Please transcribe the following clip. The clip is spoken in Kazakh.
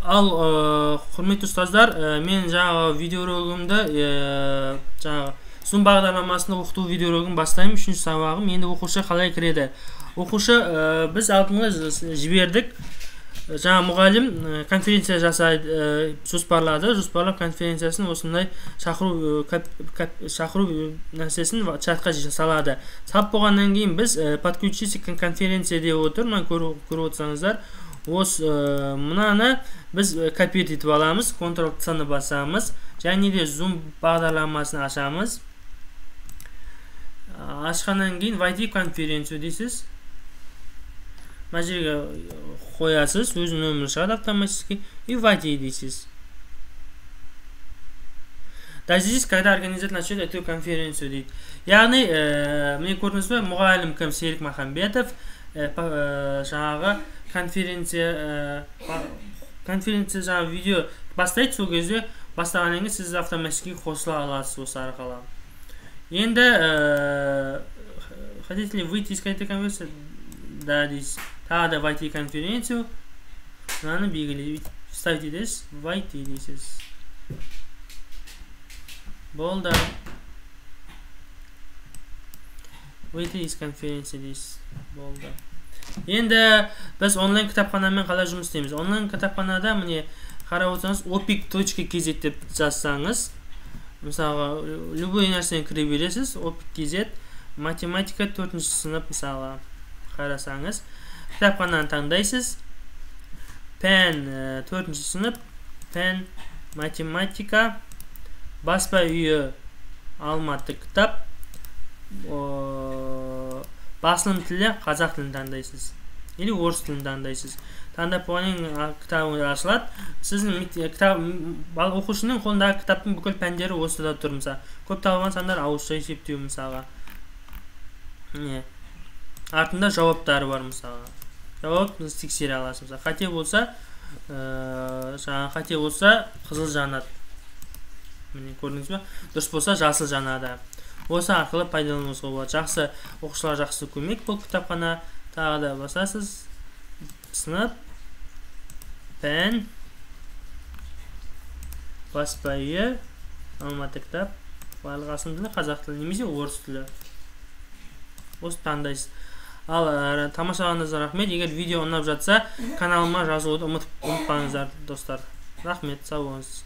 Ал құрметті ұстаздар, мен жаңағы видеоролигімді жаңағы Zoom бағдарламасында оқыту видеоролигін бастаймын. 3-ші сабағым. Енді оқушы қалай кіреді? Оқушы біз алдыңғы жібердік. Жаңа мұғалім конференция жасайды, жоспарлап конференциясын осындай шақыру нәрсесін чатқа салады. Салып болғаннан кейін біз подключиться к конференция деп отыр. Мына көріп отырсаңыздар, осы мынаны біз копировать етіп аламыз, Ctrl-C-ны басамыз, және де Zoom бағдарламасын ашамыз. Ашқаннан кейін войти конференцию дейсіз. Мына жерге қоясыз, өзінің нөмірі шығады автоматически, и войти дейсіз. Дождитесь, когда организатор начнет эту конференцию дейді. Яғни, міне көрдіңіз бе, мұғалім кім? Серік Махамбетов, жаңағы конференция жаңағы видео бастайды, сол кезде бастағаннан кейін сіз автоматически қосыла аласыз осы арқылы. Енді хотите ли выйти из этой конференции? Да, дейсіз. Тағы да войти конференцию. Мынаны белгілеп ставьте дейсіз, войти дейсіз. Болды. Выйти из конференции дейсіз. Болды. Енді біз онлайн кітапханамен қалай жұмыс істейміз? Онлайн кітапханада міне қарап отырсаңыз opic.kz деп жазсаңыз, мысалға любой нәрсені кіре бересіз. opic.kz математика 4-ші сынып мысалға қарасаңыз, кітапхананы таңдайсыз. Пән 4-ші сынып, пән математика, баспа үйі Алматы кітап, басылым тілі қазақ тілін таңдайсыз. Или орыс тілін таңдайсыз. Таңдап болғаннан кітабыңыз ашылады. Сіздің оқушының қолындағы кітаптың бүкіл пәндері осыда тұр мысалға. Көп табылған сандар ауызша есептеу мысалға. Артында жауаптары бар мысалға. Жауапты тексере аласыз мысалға. Қате болса, қызыл жанады. Міне көрдіңіз бе? Дұрыс болса жасыл жанады. Осы арқылы пайдалануыңызға болады. Жақсы оқушылар жақсы көмек бұл кітапхана. Тағы да басасыз. Сынып, пән, баспа үйі, Алматы кітап, барлық асыл тілі, қазақ тілі немесе орыс тілі. Осы таңдайсыз. Ал тамашалағаныңызға рахмет. Егер видео ұнап жатса, каналыма жазылуды ұмытпаңыздар достар. Рахмет, сау болыңыз.